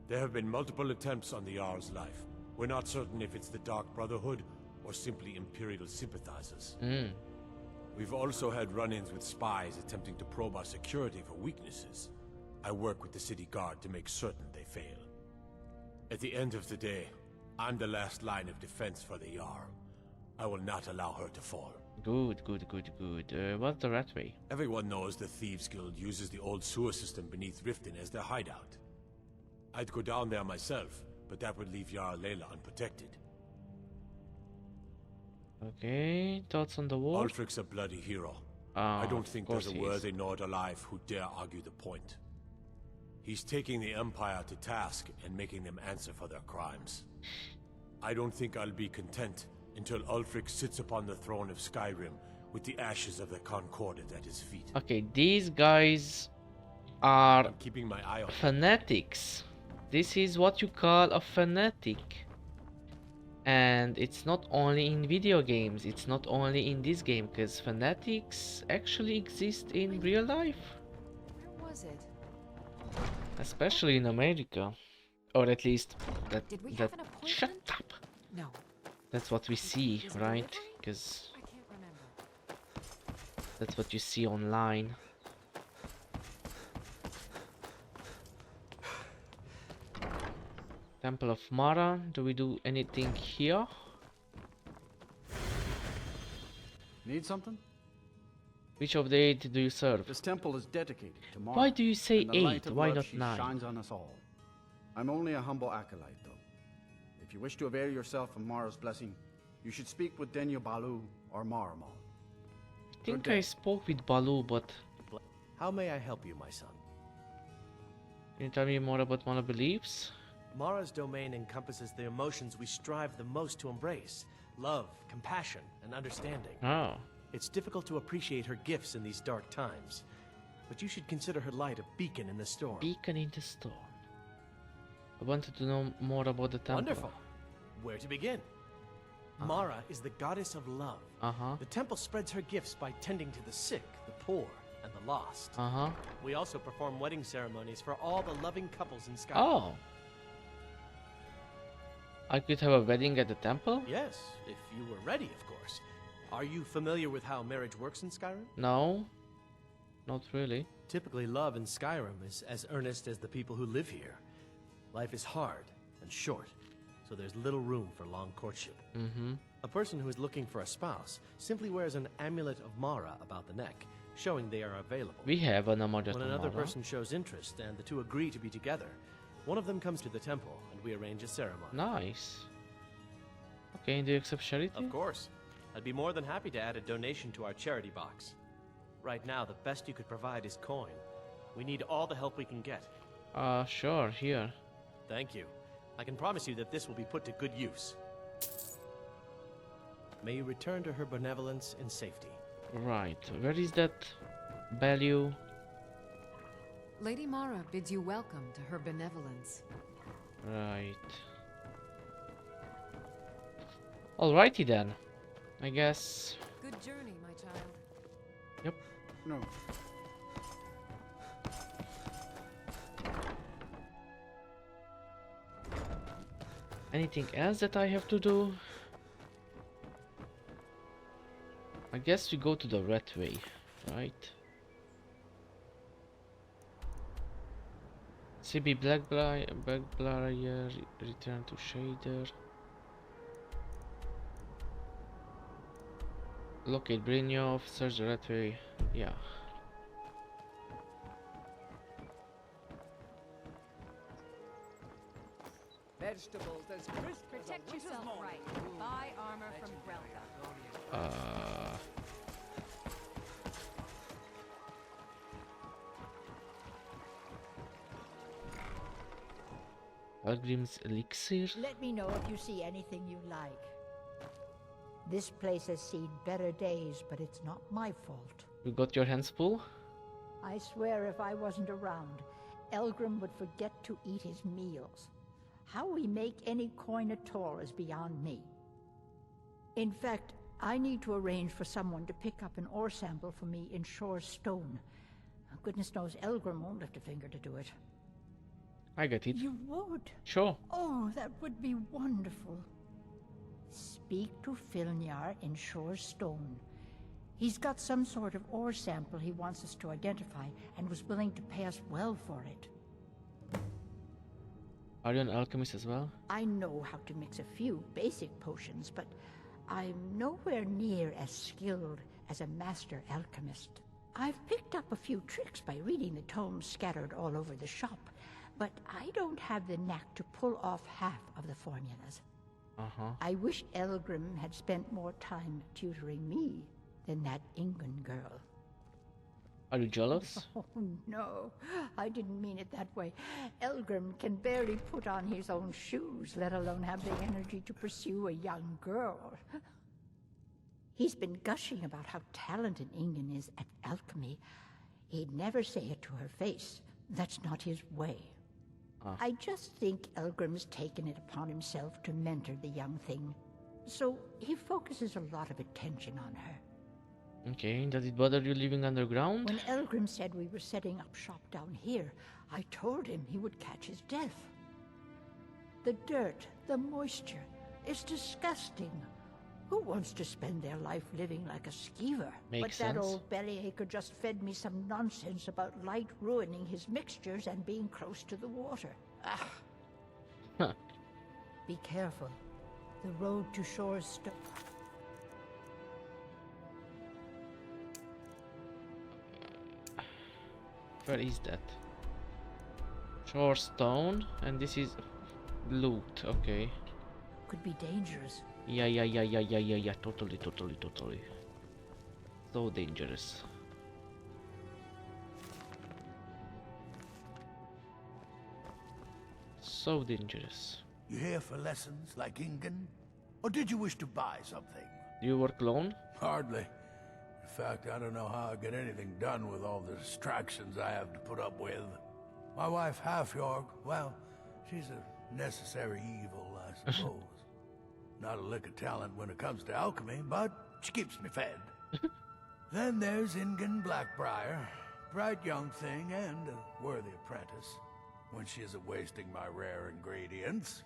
There have been multiple attempts on the Jarl's life. We're not certain if it's the Dark Brotherhood or simply Imperial sympathizers. We've also had run-ins with spies attempting to probe our security for weaknesses. I work with the city guard to make certain they fail. At the end of the day, I'm the last line of defense for the Jarl. I will not allow her to fall. Good. What's the rat way? Everyone knows the Thieves Guild uses the old sewer system beneath Riften as their hideout. I'd go down there myself, but that would leave Jarl Layla unprotected. Okay, thoughts on the war? Ulfric's a bloody hero. I don't think there's a worthy Nord alive who dare argue the point. He's taking the Empire to task and making them answer for their crimes. I don't think I'll be content until Ulfric sits upon the throne of Skyrim with the ashes of the Concordat at his feet. Okay, these guys are keeping my eye on fanatics. This is what you call a fanatic. And it's not only in video games, it's not only in this game, because fanatics actually exist in real life. Where was it? Especially in America. Or at least that Did we have an appointment? Shut up. No. That's what we see, right? Because I can't remember. that's what you see online. Temple of Mara. Do we do anything here? Need something? Which of the 8 do you serve? This temple is dedicated to Mara. Why do you say and the light 8? of Why love not she 9? shines on us all. I'm only a humble acolyte, though. If you wish to avail yourself of Mara's blessing, you should speak with Denya Balu or Maramal. think I spoke with Baloo, but... How may I help you, my son? Can you tell me more about Mara beliefs? Mara's domain encompasses the emotions we strive the most to embrace. Love, compassion, and understanding. Oh. It's difficult to appreciate her gifts in these dark times. But you should consider her light a beacon in the storm. Beacon in the storm. I wanted to know more about the temple. Wonderful. Where to begin? Mara is the goddess of love. The temple spreads her gifts by tending to the sick, the poor, and the lost. We also perform wedding ceremonies for all the loving couples in Skyrim. Oh. I could have a wedding at the temple? Yes, if you were ready, of course. Are you familiar with how marriage works in Skyrim? No. Not really. Typically, love in Skyrim is as earnest as the people who live here. Life is hard and short, so there's little room for long courtship. A person who is looking for a spouse simply wears an amulet of Mara about the neck, showing they are available. We have an amulet When of another Mara. person shows interest and the two agree to be together, one of them comes to the temple and we arrange a ceremony. Nice. Okay, do you accept charity? Of course. I'd be more than happy to add a donation to our charity box. Right now, the best you could provide is coin. We need all the help we can get. Sure, here. Thank you. I can promise you that this will be put to good use. May you return to her benevolence in safety. Right, where is that value? Lady Mara bids you welcome to her benevolence. Right. Alrighty then. I guess. Good journey, my child. Yep. No. Anything else that I have to do? I guess we go to the red way, right? CB Blackbriar, return to shader. Locate Brynjolf, search the red way. Yeah. Vegetables as crisp Protect yourself right. Buy armor from Grelka. Algrim's elixir. Let me know if you see anything you like. This place has seen better days, but it's not my fault. You got your hands full? I swear if I wasn't around, Elgrim would forget to eat his meals. How we make any coin at all is beyond me. In fact, I need to arrange for someone to pick up an ore sample for me in Shore's stone. Goodness knows Elgrim won't lift a finger to do it. I get it. You would? Sure. Oh, that would be wonderful. Speak to Filnyar in Shore's stone. He's got some sort of ore sample he wants us to identify and was willing to pay us well for it. Are you an alchemist as well? I know how to mix a few basic potions, but I'm nowhere near as skilled as a master alchemist. I've picked up a few tricks by reading the tomes scattered all over the shop, but I don't have the knack to pull off half of the formulas. I wish Elgrim had spent more time tutoring me than that Ingun girl. Are you jealous? Oh, no. I didn't mean it that way. Elgrim can barely put on his own shoes, let alone have the energy to pursue a young girl. He's been gushing about how talented Ingun is at alchemy. He'd never say it to her face. That's not his way. I just think Elgrim's taken it upon himself to mentor the young thing. So he focuses a lot of attention on her. Okay, does it bother you living underground? When Elgrim said we were setting up shop down here, I told him he would catch his death. The dirt, the moisture, it's disgusting. Who wants to spend their life living like a skeever? Makes But that sense. old bellyacre just fed me some nonsense about light ruining his mixtures and being close to the water. Ah. Huh. Be careful. The road to Shore's stone. Where is that? Shore stone, and this is loot. Okay. Could be dangerous. Yeah. Totally. So dangerous. So dangerous. You here for lessons like Ingen? Or did you wish to buy something? Do you work alone? Hardly. In fact, I don't know how I get anything done with all the distractions I have to put up with. My wife, Halfjorg, well, she's a necessary evil, I suppose. Not a lick of talent when it comes to alchemy, but she keeps me fed. Then there's Ingen Blackbriar, bright young thing and a worthy apprentice, when she isn't wasting my rare ingredients.